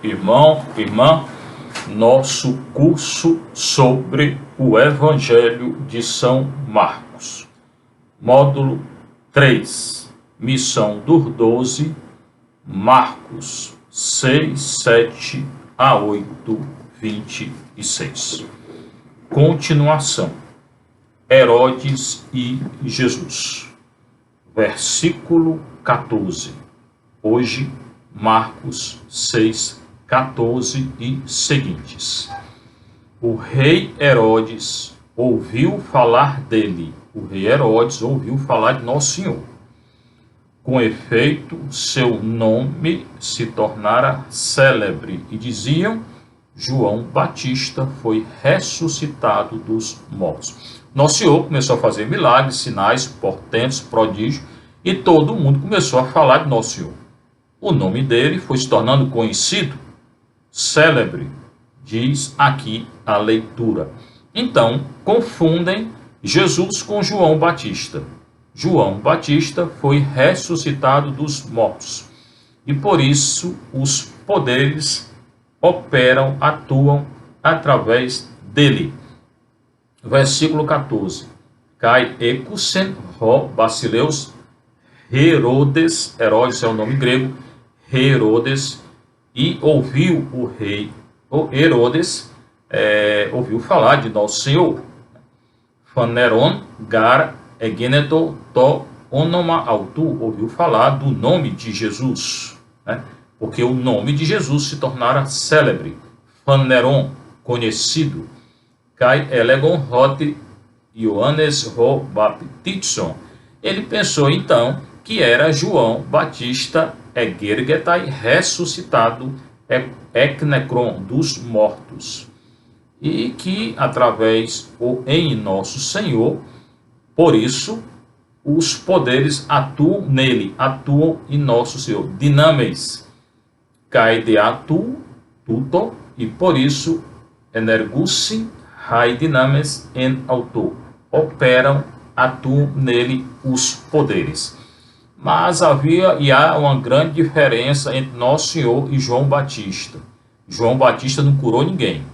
irmão, irmã, nosso curso sobre o Evangelho de São Marcos. Módulo 3, Missão dos 12, Marcos 6, 7 a 8, 26. Continuação. Herodes e Jesus. Versículo 14. Hoje, Marcos 6, 14 e seguintes. O rei Herodes ouviu falar dele. O rei Herodes ouviu falar de Nosso Senhor. Com efeito, seu nome se tornara célebre e diziam: João Batista foi ressuscitado dos mortos. Nosso Senhor começou a fazer milagres, sinais, portentos, prodígios, e todo mundo começou a falar de Nosso Senhor. O nome dele foi se tornando conhecido, célebre, diz aqui a leitura. Então, confundem Jesus com João Batista. João Batista foi ressuscitado dos mortos, e por isso os poderes operam, atuam através dele. Versículo 14. Kai ekusen ro basileus Herodes, Herodes é o nome grego, Herodes, e ouviu o rei, o Herodes, ouviu falar de Nosso Senhor. Faneron gar egeneto to onoma autu, ouviu falar do nome de Jesus, né? Porque o nome de Jesus se tornara célebre. Faneron, conhecido. Kai elegon hoti Ioannes ro baptizon. Ele pensou então que era João Batista egergetai, ressuscitado, eknekron, dos mortos, e que através ou em Nosso Senhor, por isso os poderes atuam nele, atuam em Nosso Senhor. Dinames, kai de atu, tuto, e por isso energusin hai dinames en auto, operam, atuam nele os poderes. Mas havia e há uma grande diferença entre Nosso Senhor e João Batista. João Batista não curou ninguém,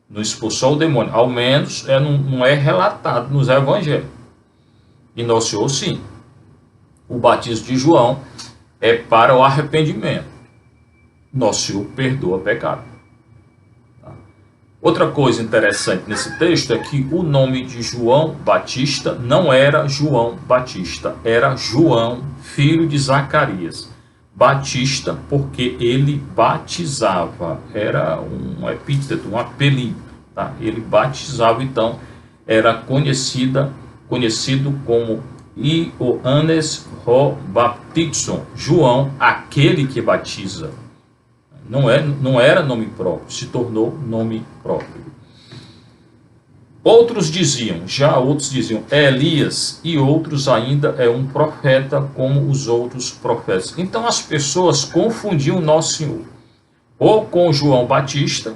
não expulsou o demônio, ao menos não é relatado nos evangelhos. E Nosso Senhor, sim. O batismo de João é para o arrependimento. Nosso Senhor perdoa pecado. Outra coisa interessante nesse texto é que o nome de João Batista não era João Batista, era João, filho de Zacarias. Batista porque ele batizava, era um epíteto, um apelido, tá? Ele batizava, então era conhecido como Ioannes ro baptizon, João, aquele que batiza. Não era nome próprio, se tornou nome próprio. Outros diziam é Elias, e outros ainda é um profeta como os outros profetas. Então as pessoas confundiam Nosso Senhor ou com João Batista,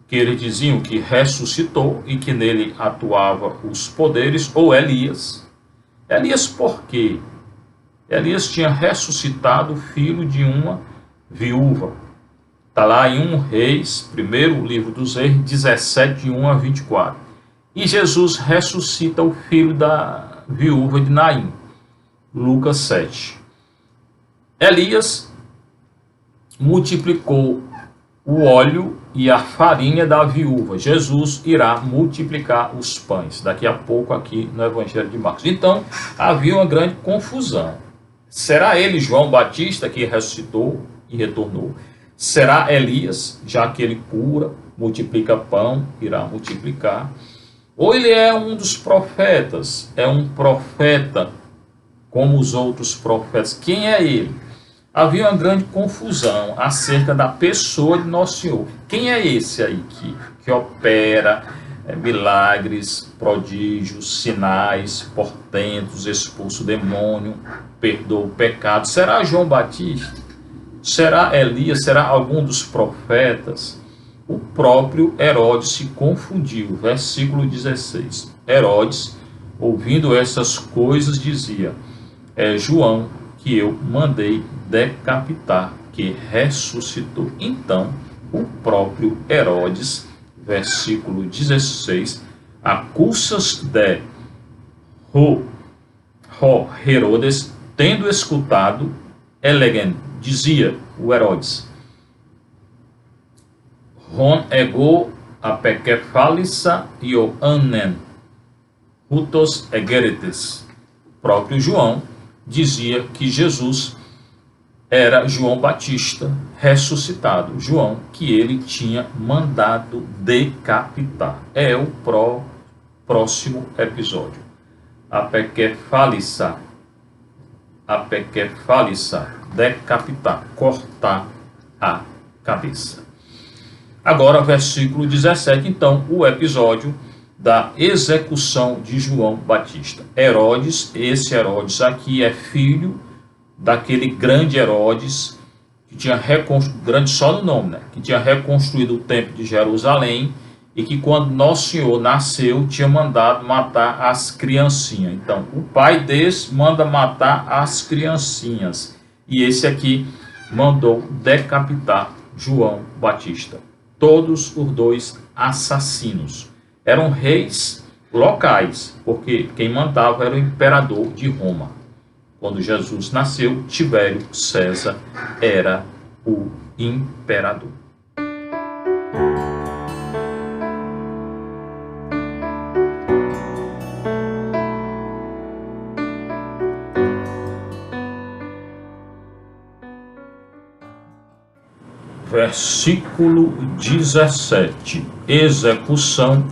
que eles diziam que ressuscitou e que nele atuava os poderes, ou Elias. Elias por quê? Elias tinha ressuscitado o filho de uma viúva. Está lá em 1 Reis, primeiro livro dos Reis, 17, de 1 a 24. E Jesus ressuscita o filho da viúva de Naim, Lucas 7. Elias multiplicou o óleo e a farinha da viúva. Jesus irá multiplicar os pães, daqui a pouco aqui no Evangelho de Marcos. Então, havia uma grande confusão. Será ele, João Batista, que ressuscitou e retornou? Será Elias, já que ele cura, multiplica pão, irá multiplicar? Ou ele é um dos profetas, é um profeta como os outros profetas? Quem é ele? Havia uma grande confusão acerca da pessoa de Nosso Senhor. Quem é esse aí que opera milagres, prodígios, sinais, portentos, expulsa o demônio, perdoa o pecado? Será João Batista? Será Elias? Será algum dos profetas? O próprio Herodes se confundiu. Versículo 16. Herodes, ouvindo essas coisas, dizia: é João que eu mandei decapitar, que ressuscitou. Então, o próprio Herodes, versículo 16, acusas de Herodes, tendo escutado, elegen, dizia o Herodes, Ron ego apekephalissa Ioannen, hutos egerites. O próprio João dizia que Jesus era João Batista ressuscitado, João que ele tinha mandado decapitar. É o próximo episódio. Apekephalissa, decapitar, cortar a cabeça. Agora, versículo 17, então, o episódio da execução de João Batista. Herodes, esse Herodes aqui é filho daquele grande Herodes, que tinha reconstruído, grande só no nome, né? Que tinha reconstruído o templo de Jerusalém e que quando Nosso Senhor nasceu, tinha mandado matar as criancinhas. Então, o pai desse manda matar as criancinhas. E esse aqui mandou decapitar João Batista. Todos os dois assassinos. Eram reis locais, porque quem mandava era o imperador de Roma. Quando Jesus nasceu, Tibério César era o imperador. Versículo 17. Execução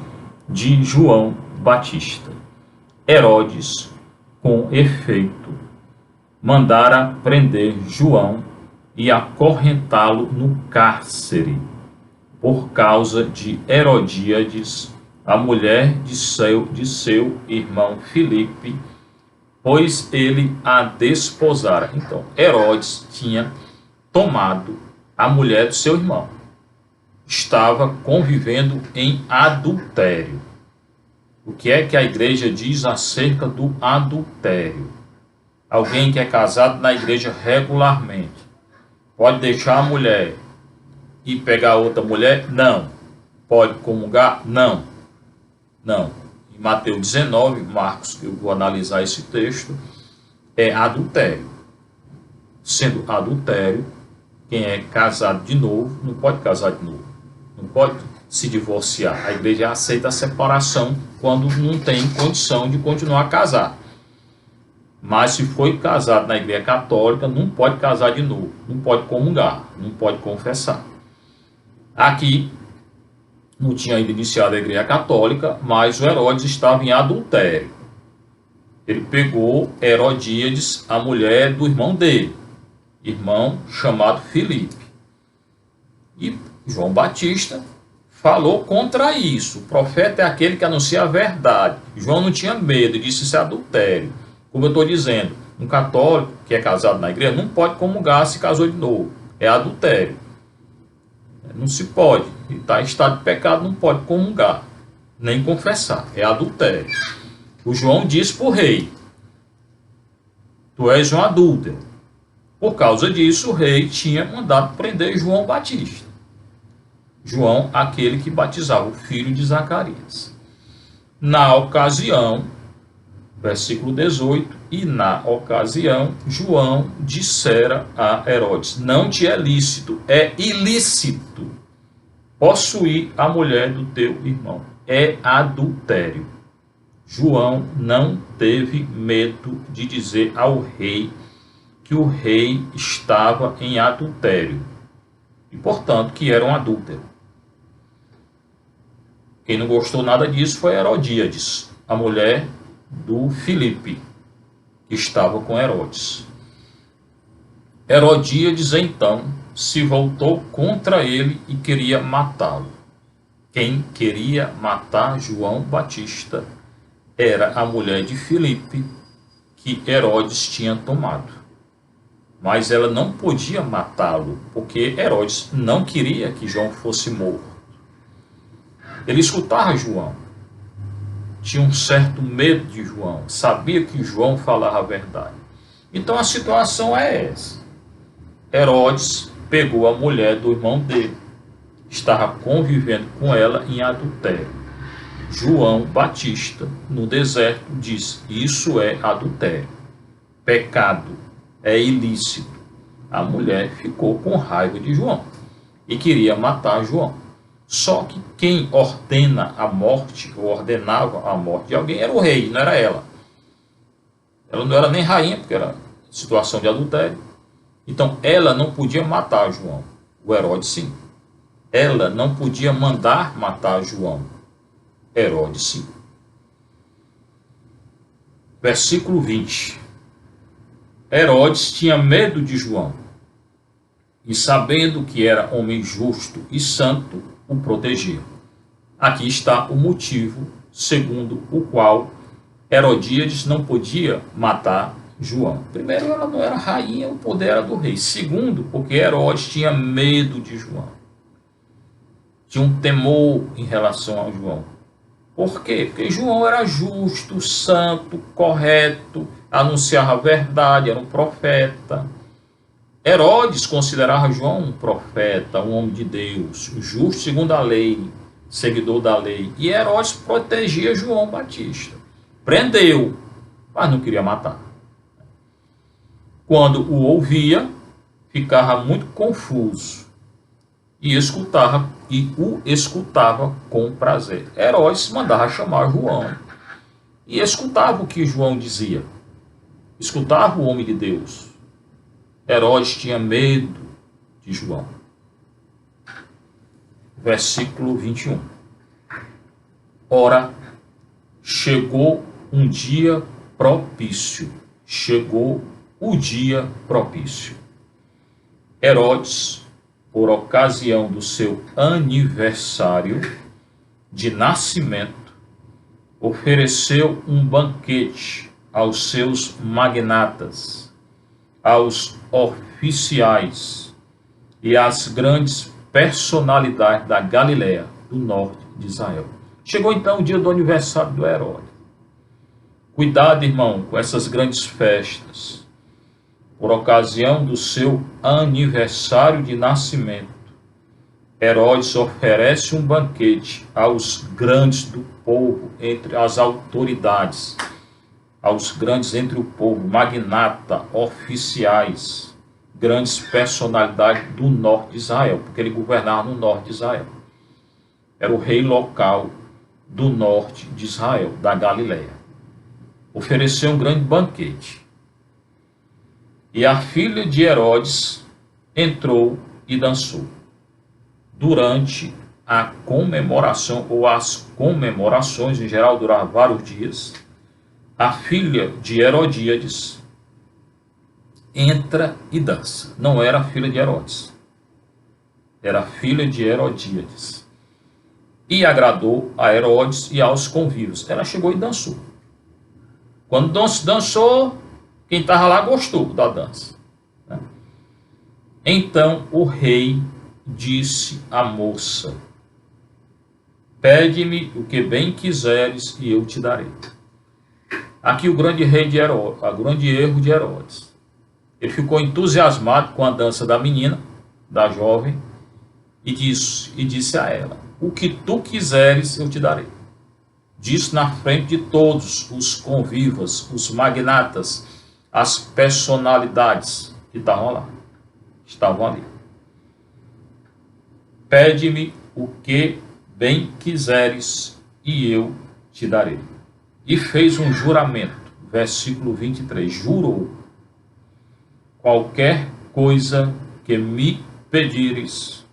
de João Batista. Herodes, com efeito, mandara prender João e acorrentá-lo no cárcere, por causa de Herodíades, a mulher de seu irmão Filipe, pois ele a desposara. Então, Herodes tinha tomado a mulher do seu irmão. Estava convivendo em adultério. O que é que a igreja diz acerca do adultério? Alguém que é casado na igreja regularmente pode deixar a mulher e pegar outra mulher? Não. Pode comungar? Não. Não. Em Mateus 19, Marcos, eu vou analisar esse texto, é adultério. Sendo adultério, quem é casado de novo não pode casar de novo. Não pode se divorciar. A igreja aceita a separação quando não tem condição de continuar a casar. Mas se foi casado na igreja católica, não pode casar de novo. Não pode comungar, não pode confessar. Aqui, não tinha ainda iniciado a igreja católica, mas o Herodes estava em adultério. Ele pegou Herodíades, a mulher do irmão dele, irmão chamado Filipe. E João Batista falou contra isso. O profeta é aquele que anuncia a verdade. João não tinha medo, disse isso é adultério. Como eu estou dizendo, um católico que é casado na igreja não pode comungar se casou de novo. É adultério. Não se pode. Ele está em estado de pecado, não pode comungar, nem confessar. É adultério. O João disse para o rei, tu és um adúltero. Por causa disso, o rei tinha mandado prender João Batista. João, aquele que batizava o filho de Zacarias. Na ocasião, versículo 18, e na ocasião, João dissera a Herodes, não te é lícito, é ilícito possuir a mulher do teu irmão. É adultério. João não teve medo de dizer ao rei que o rei estava em adultério e, portanto, que era um adúltero. Quem não gostou nada disso foi Herodíades, a mulher do Filipe, que estava com Herodes. Herodíades, então, se voltou contra ele e queria matá-lo. Quem queria matar João Batista era a mulher de Filipe, que Herodes tinha tomado. Mas ela não podia matá-lo, porque Herodes não queria que João fosse morto. Ele escutava João, tinha um certo medo de João, sabia que João falava a verdade. Então a situação é essa. Herodes pegou a mulher do irmão dele. Estava convivendo com ela em adultério. João Batista, no deserto, disse: isso é adultério, pecado, é ilícito. A mulher ficou com raiva de João e queria matar João. Só que quem ordena a morte, ou ordenava a morte de alguém, era o rei, não era ela. Ela não era nem rainha, porque era situação de adultério. Então ela não podia matar João. O Herodes sim. Ela não podia mandar matar João. Herodes sim. Versículo 20. Herodes tinha medo de João, e sabendo que era homem justo e santo, o protegia. Aqui está o motivo segundo o qual Herodíades não podia matar João. Primeiro, ela não era rainha, o poder era do rei. Segundo, porque Herodes tinha medo de João. Tinha um temor em relação a João. Por quê? Porque João era justo, santo, correto, anunciava a verdade, era um profeta. Herodes considerava João um profeta, um homem de Deus, justo segundo a lei, seguidor da lei. E Herodes protegia João Batista. Prendeu, mas não queria matar. Quando o ouvia, ficava muito confuso e o escutava com prazer. Herodes mandava chamar João e escutava o que João dizia. Escutava o homem de Deus. Herodes tinha medo de João. Versículo 21. Ora, chegou um dia propício. Chegou o dia propício. Herodes, por ocasião do seu aniversário de nascimento, ofereceu um banquete aos seus magnatas, aos oficiais e às grandes personalidades da Galiléia, do norte de Israel. Chegou então o dia do aniversário do Herodes. Cuidado, irmão, com essas grandes festas. Por ocasião do seu aniversário de nascimento, Herodes oferece um banquete aos grandes do povo, entre as autoridades, aos grandes entre o povo, magnata, oficiais, grandes personalidades do norte de Israel, porque ele governava no norte de Israel. Era o rei local do norte de Israel, da Galiléia. Ofereceu um grande banquete. E a filha de Herodes entrou e dançou. Durante a comemoração, ou as comemorações, em geral duravam vários dias, a filha de Herodíades entra e dança. Não era a filha de Herodes, era a filha de Herodíades. E agradou a Herodes e aos convívios. Ela chegou e dançou. Quando dançou, quem estava lá gostou da dança, né? Então o rei disse à moça: pede-me o que bem quiseres e eu te darei. Aqui o grande erro de Herodes. Ele ficou entusiasmado com a dança da menina, da jovem, e disse a ela: o que tu quiseres eu te darei. Disse na frente de todos os convivas, os magnatas, as personalidades que estavam ali. Pede-me o que bem quiseres e eu te darei. E fez um juramento, versículo 23, jurou: qualquer coisa que me pedires,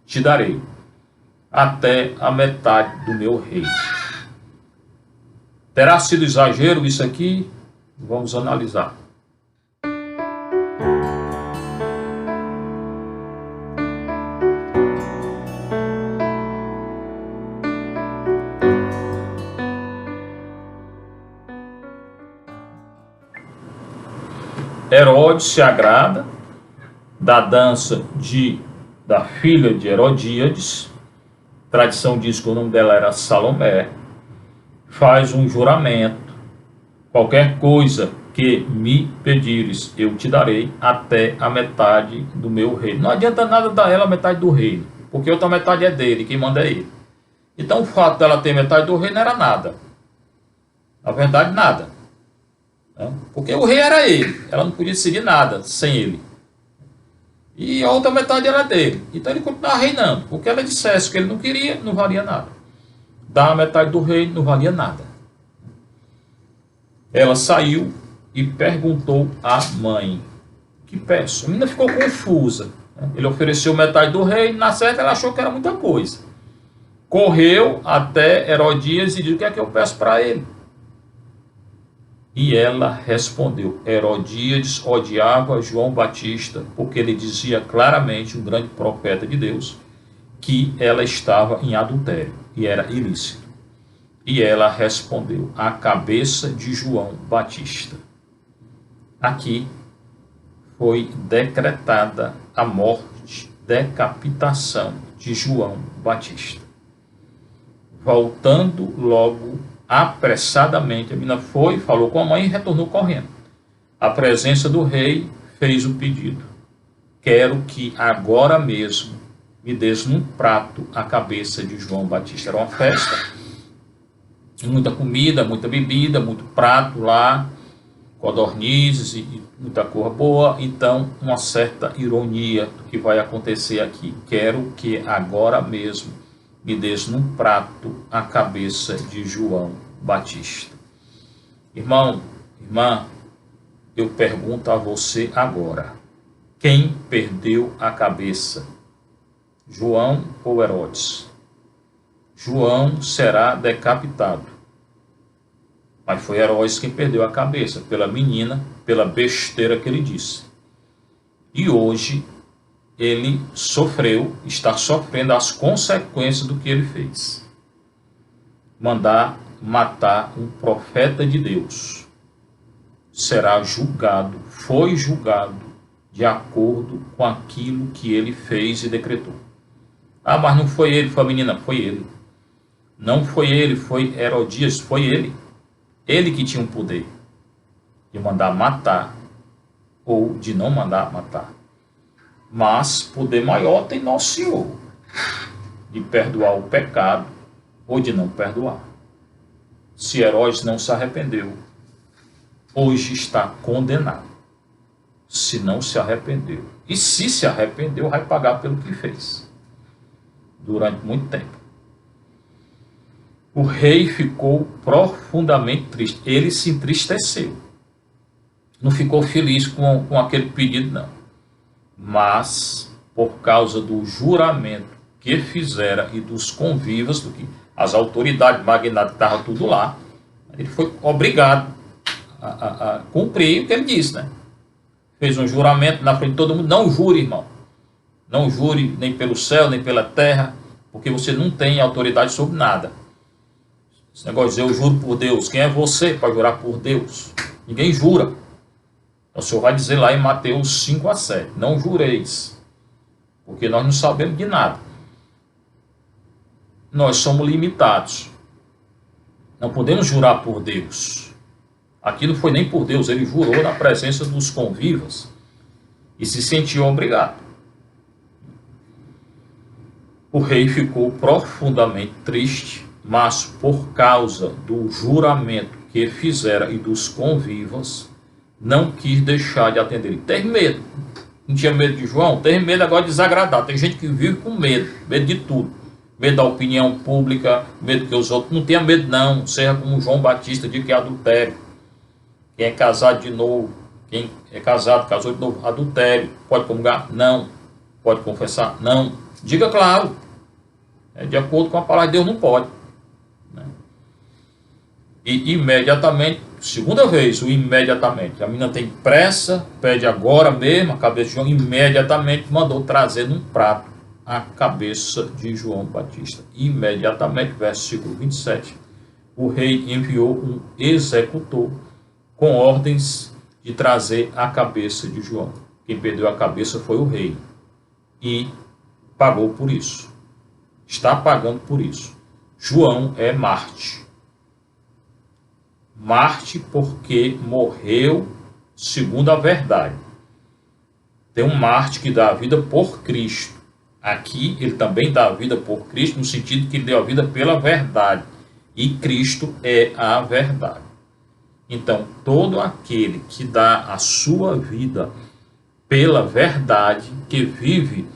te darei, até a metade do meu reino. Terá sido exagero isso aqui? Vamos analisar. Herodes se agrada da dança da filha de Herodíades. A tradição diz que o nome dela era Salomé. Faz um juramento: qualquer coisa que me pedires, eu te darei até a metade do meu reino. Não adianta nada dar ela a metade do reino, porque outra metade é dele, quem manda é ele. Então o fato dela ter metade do reino não era nada. Na verdade, nada. Né? Porque o rei era ele, ela não podia decidir nada sem ele. E a outra metade era dele. Então ele continuava reinando. Porque ela dissesse que ele não queria, não valia nada. Dar a metade do reino não valia nada. Ela saiu e perguntou à mãe: que peço? A menina ficou confusa. Ele ofereceu metade do reino, na certa ela achou que era muita coisa. Correu até Herodias e disse: o que é que eu peço para ele? E ela respondeu. Herodíades odiava João Batista, porque ele dizia claramente, um grande profeta de Deus, que ela estava em adultério e era ilícito. E ela respondeu: a cabeça de João Batista. Aqui foi decretada a morte, decapitação de João Batista. Voltando logo apressadamente, a menina foi, falou com a mãe e retornou correndo. A presença do rei fez o pedido: quero que agora mesmo me des num prato a cabeça de João Batista. Era uma festa, muita comida, muita bebida, muito prato lá, codornizes e muita coisa boa. Então, uma certa ironia do que vai acontecer aqui: quero que agora mesmo me des num prato a cabeça de João Batista. Irmão, irmã, eu pergunto a você agora: quem perdeu a cabeça? João ou Herodes? João será decapitado. Mas foi Herodes quem perdeu a cabeça, pela menina, pela besteira que ele disse. E hoje ele está sofrendo as consequências do que ele fez. Mandar matar um profeta de Deus. Será julgado, foi julgado, de acordo com aquilo que ele fez e decretou. Ah, mas não foi ele, foi a menina, foi ele. Não foi ele, foi Herodias, foi ele. Ele que tinha o poder de mandar matar ou de não mandar matar. Mas poder maior tem nosso Senhor, de perdoar o pecado ou de não perdoar. Se Herodes não se arrependeu, hoje está condenado. Se não se arrependeu, e se arrependeu, vai pagar pelo que fez durante muito tempo. O rei ficou profundamente triste. Ele se entristeceu. Não ficou feliz com aquele pedido, não. Mas, por causa do juramento que fizera e dos convivas, do que as autoridades magnatas estavam tudo lá, ele foi obrigado a cumprir o que ele disse, né? Fez um juramento na frente de todo mundo: não jure, irmão. Não jure nem pelo céu, nem pela terra, porque você não tem autoridade sobre nada. Esse negócio de dizer eu juro por Deus. Quem é você para jurar por Deus? Ninguém jura. O Senhor vai dizer lá em Mateus 5:7, não jureis, porque nós não sabemos de nada. Nós somos limitados. Não podemos jurar por Deus. Aqui não foi nem por Deus, ele jurou na presença dos convivas e se sentiu obrigado. O rei ficou profundamente triste, mas por causa do juramento que fizera e dos convivas, não quis deixar de atender. Ele teve medo. Não tinha medo de João? Teve medo agora de desagradar. Tem gente que vive com medo. Medo de tudo. Medo da opinião pública. Medo que os outros... Não tenha medo não. Seja como João Batista, de que é adultério. Quem é casado de novo. Quem é casado, casou de novo. Adultério. Pode comungar? Não. Pode confessar? Não. Diga claro. De acordo com a palavra de Deus, não pode. E imediatamente, segunda vez, o imediatamente. A menina tem pressa, pede agora mesmo a cabeça de João, imediatamente mandou trazer num prato a cabeça de João Batista. Imediatamente, versículo 27, o rei enviou um executor com ordens de trazer a cabeça de João. Quem perdeu a cabeça foi o rei e pagou por isso. Está pagando por isso. João é Marte. Marte porque morreu segundo a verdade. Tem um Marte que dá a vida por Cristo. Aqui ele também dá a vida por Cristo, no sentido que ele deu a vida pela verdade. E Cristo é a verdade. Então, todo aquele que dá a sua vida pela verdade, que vive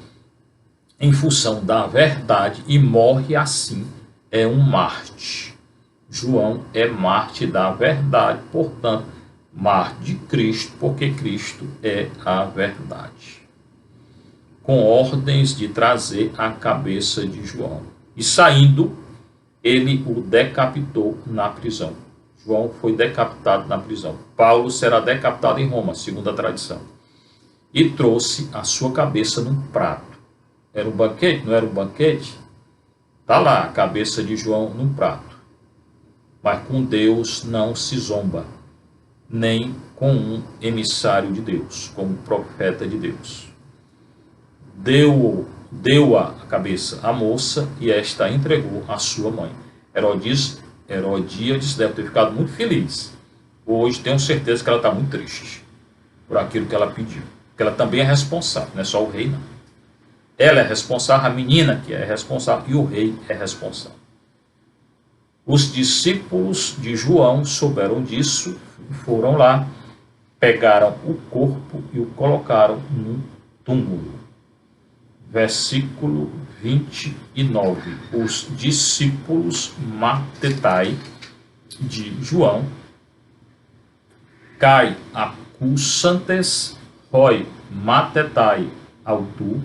em função da verdade e morre assim, é um Marte. João é Marte da verdade, portanto, Marte de Cristo, porque Cristo é a verdade. Com ordens de trazer a cabeça de João. E saindo, ele o decapitou na prisão. João foi decapitado na prisão. Paulo será decapitado em Roma, segundo a tradição. E trouxe a sua cabeça num prato. Era um banquete? Não era um banquete? Está lá a cabeça de João num prato. Mas com Deus não se zomba, nem com um emissário de Deus, como profeta de Deus. Deu a cabeça à moça e esta a entregou à sua mãe. Herodíades deve ter ficado muito feliz. Hoje tenho certeza que ela está muito triste por aquilo que ela pediu. Porque ela também é responsável, não é só o rei, não. Ela é responsável, a menina que é responsável e o rei é responsável. Os discípulos de João souberam disso, foram lá, pegaram o corpo e o colocaram num túmulo. Versículo 29. Os discípulos matetai de João cai acusantes roi matetai autu,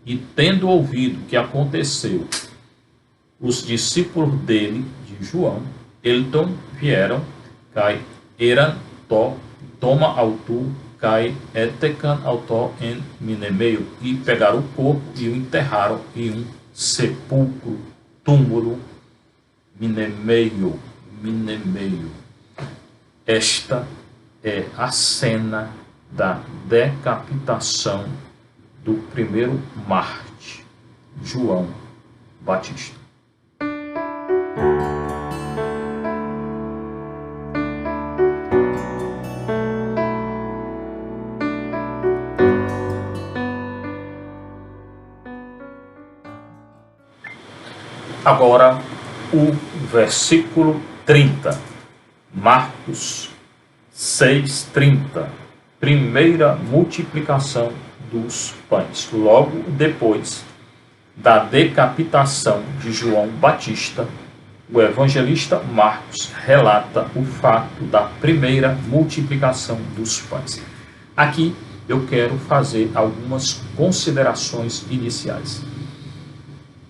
e tendo ouvido o que aconteceu, os discípulos dele, de João, então vieram, cai eran to, toma autu, cai etecan auto en minemeio, e pegaram o corpo e o enterraram em um sepulcro, túmulo, minemeio. Esta é a cena da decapitação do primeiro Marte, João Batista. Agora, o versículo 30, Marcos 6:30, primeira multiplicação dos pães. Logo depois da decapitação de João Batista, o evangelista Marcos relata o fato da primeira multiplicação dos pães. Aqui eu quero fazer algumas considerações iniciais.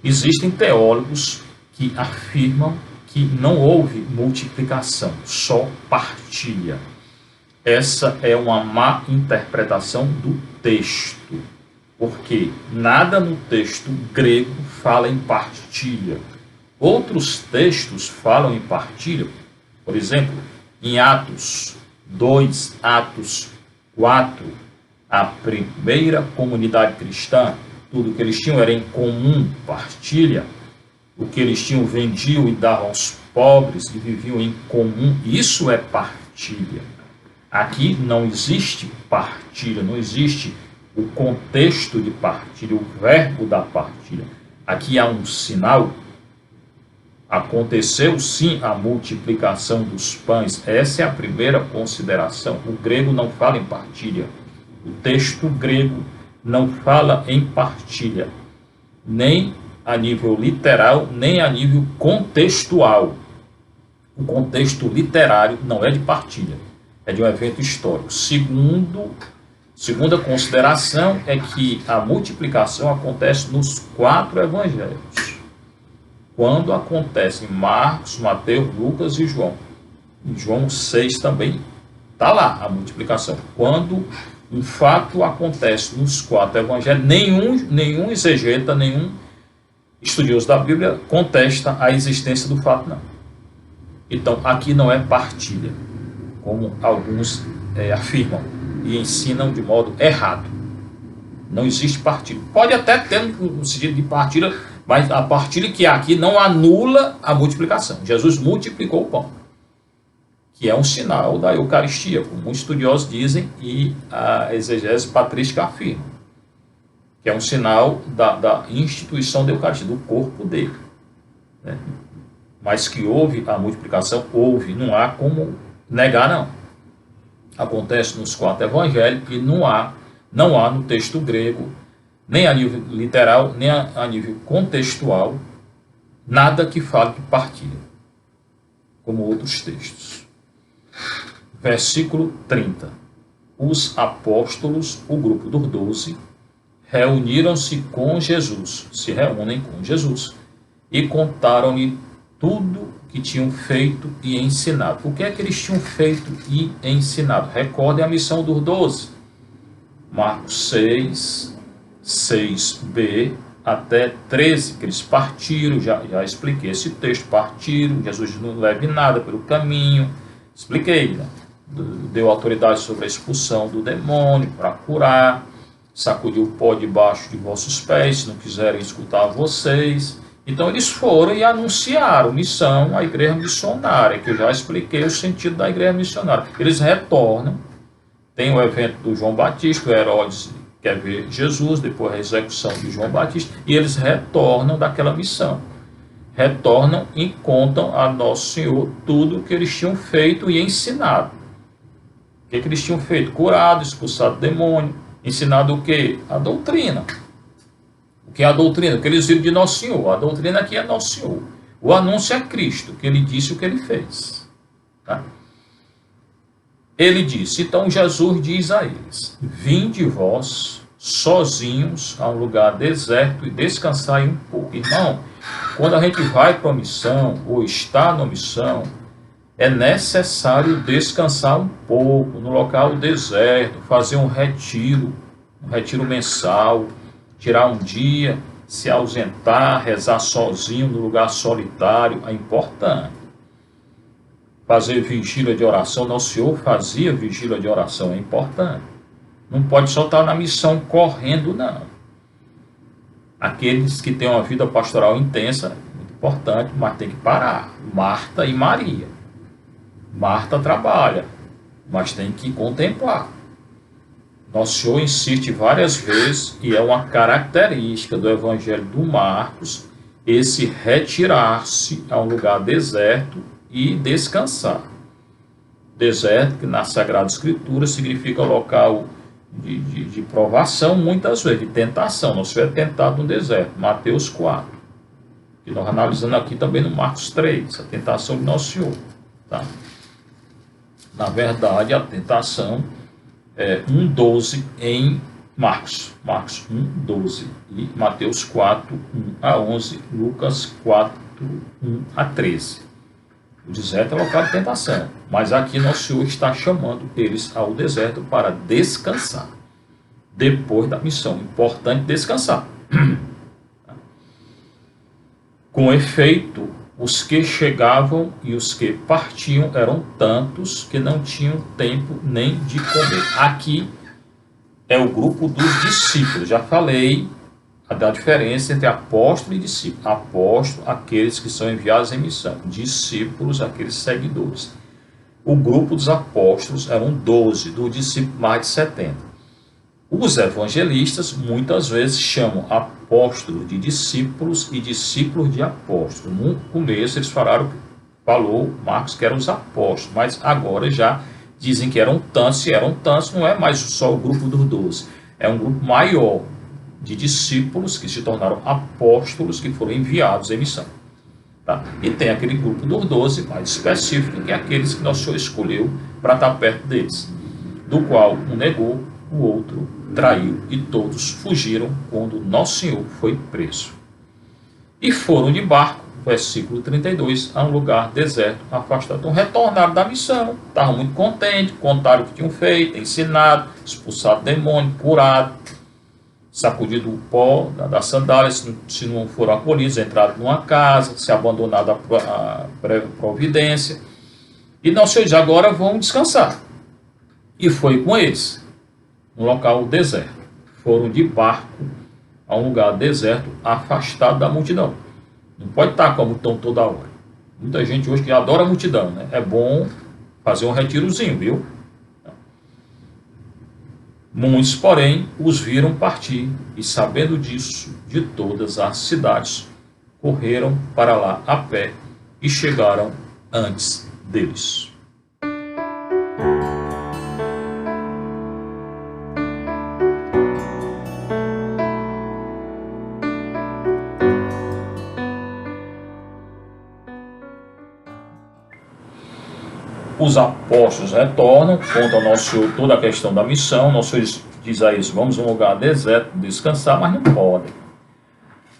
Existem teólogos que afirmam que não houve multiplicação, só partilha. Essa é uma má interpretação do texto, porque nada no texto grego fala em partilha. Outros textos falam em partilha, por exemplo, em Atos 2, Atos 4, a primeira comunidade cristã, tudo que eles tinham era em comum, partilha. O que eles tinham vendiam e davam aos pobres e viviam em comum. Isso é partilha. Aqui não existe partilha, não existe o contexto de partilha, o verbo da partilha. Aqui há um sinal. Aconteceu sim a multiplicação dos pães. Essa é a primeira consideração. O grego não fala em partilha. O texto grego não fala em partilha, nem a nível literal, nem a nível contextual. O contexto literário não é de partilha, é de um evento histórico. Segunda consideração é que a multiplicação acontece nos 4 evangelhos. Quando acontece em Marcos, Mateus, Lucas e João. Em João 6 também está lá a multiplicação. Quando um fato acontece nos 4 evangelhos, nenhum exegeta, nenhum estudioso da Bíblia contesta a existência do fato, não. Então, aqui não é partilha, como alguns afirmam e ensinam de modo errado. Não existe partilha. Pode até ter um sentido de partilha, mas a partilha que há aqui não anula a multiplicação. Jesus multiplicou o pão. que é um sinal da Eucaristia, como muitos estudiosos dizem e a exegese patrística afirma, que é um sinal da instituição da Eucaristia, do corpo dele. Né? Mas que houve a multiplicação, houve, não há como negar, não. Acontece nos 4 evangelhos e não há no texto grego, nem a nível literal, nem a nível contextual, nada que fale de partilha, como outros textos. Versículo 30. Os apóstolos, o grupo dos 12, reuniram-se com Jesus, se reúnem com Jesus, e contaram-lhe tudo que tinham feito e ensinado. O que é que eles tinham feito e ensinado? Recordem a missão dos 12. Marcos 6, 6b até 13, que eles partiram, já expliquei esse texto, partiram, Jesus não leve nada pelo caminho, expliquei, né? Deu autoridade sobre a expulsão do demônio, para curar, sacudiu o pó debaixo de vossos pés, se não quiserem escutar vocês. Então eles foram e anunciaram missão, a igreja missionária, que eu já expliquei o sentido da igreja missionária. Eles retornam, tem o evento do João Batista, o Herodes quer ver Jesus, depois a execução de João Batista, e eles retornam daquela missão. Retornam e contam a Nosso Senhor tudo o que eles tinham feito e ensinado. O que eles tinham feito? Curado, expulsado demônio, ensinado o quê? A doutrina. O que é a doutrina? O que eles viram de Nosso Senhor. A doutrina aqui é Nosso Senhor. O anúncio é Cristo, o que ele disse e o que ele fez. Tá? Ele disse, então Jesus diz a eles, vinde vós sozinhos a um lugar deserto e descansai um pouco. Irmão, quando a gente vai para uma missão ou está na missão, é necessário descansar um pouco no local deserto, fazer um retiro mensal, tirar um dia, se ausentar, rezar sozinho no lugar solitário, é importante. Fazer vigília de oração, Nosso Senhor fazia vigília de oração, é importante. Não pode só estar na missão correndo, não. Aqueles que têm uma vida pastoral intensa, muito importante, mas tem que parar. Marta e Maria. Marta trabalha, mas tem que contemplar. Nosso Senhor insiste várias vezes, e é uma característica do Evangelho do Marcos, esse retirar-se a um lugar deserto e descansar. Deserto, que na Sagrada Escritura significa local de provação, muitas vezes, de tentação. Nosso Senhor é tentado no deserto, Mateus 4. E nós analisando aqui também no Marcos 3, a tentação de Nosso Senhor. Tá? Na verdade, a tentação é 1,12 em Marcos 1,12 e Mateus 4, 1 a 11, Lucas 4, 1 a 13. O deserto é local de tentação, mas aqui Nosso Senhor está chamando eles ao deserto para descansar. Depois da missão, importante descansar. Com efeito, os que chegavam e os que partiam eram tantos que não tinham tempo nem de comer. Aqui é o grupo dos discípulos. Já falei da diferença entre apóstolo e discípulo. Apóstolo, aqueles que são enviados em missão. Discípulos, aqueles seguidores. O grupo dos apóstolos eram 12, do discípulo mais de 70. Os evangelistas muitas vezes chamam apóstolos de discípulos e discípulos de apóstolos. No começo eles falou Marcos que eram os apóstolos, mas agora já dizem que eram tantos. Se eram tantos, não é mais só o grupo dos 12, é um grupo maior de discípulos que se tornaram apóstolos, que foram enviados em missão. Tá? E tem aquele grupo dos 12, mais específico, que é aqueles que Nosso Senhor escolheu para estar perto deles, do qual um negou, o outro traiu, e todos fugiram quando Nosso Senhor foi preso. E foram de barco, versículo 32, a um lugar deserto, afastado. Então retornaram da missão, estavam muito contentes, contaram o que tinham feito, ensinado, expulsado demônio, curado, sacudido o pó das sandálias, se não foram acolhidos, entraram numa casa, se abandonado a providência. E Nosso Senhor diz, agora vão descansar. E foi com eles, no local deserto. Foram de barco a um lugar deserto, afastado da multidão. Não pode estar com a multidão toda hora. Muita gente hoje que adora a multidão, né? É bom fazer um retirozinho, viu? Muitos, porém, os viram partir, e sabendo disso, de todas as cidades, correram para lá a pé e chegaram antes deles. Os apóstolos retornam, contam ao Nosso Senhor toda a questão da missão. Nosso Senhor diz a eles: vamos a um lugar deserto descansar, mas não podem.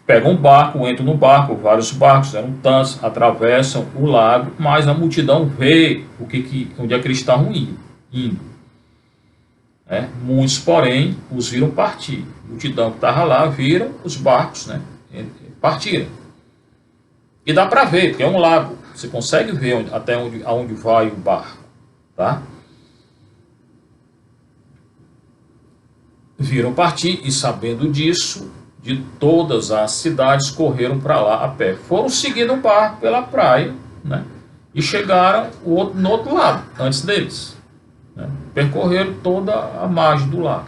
Pegam um barco, entram no barco, vários barcos, eram tantos, atravessam o lago, mas a multidão vê onde é que eles estavam indo. Muitos, porém, os viram partir. A multidão que estava lá viram os barcos, partiram. E dá para ver, porque é um lago. Você consegue ver até onde vai o barco. Tá? Viram partir e, sabendo disso, de todas as cidades correram para lá a pé. Foram seguindo o barco pela praia, e chegaram no outro lado, antes deles. Percorreram toda a margem do lago.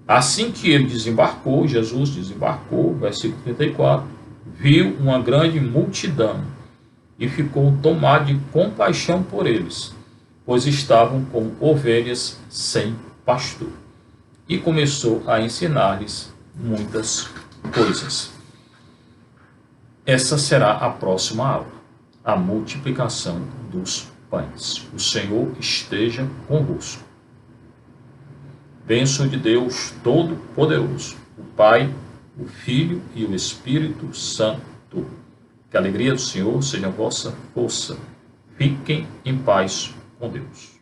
Assim que ele desembarcou, Jesus desembarcou, versículo 34, viu uma grande multidão e ficou tomado de compaixão por eles, pois estavam como ovelhas sem pastor. E começou a ensinar-lhes muitas coisas. Essa será a próxima aula, a multiplicação dos pães. O Senhor esteja convosco. Bênção de Deus Todo-Poderoso, o Pai, o Filho e o Espírito Santo. Que a alegria do Senhor seja a vossa força. Fiquem em paz com Deus.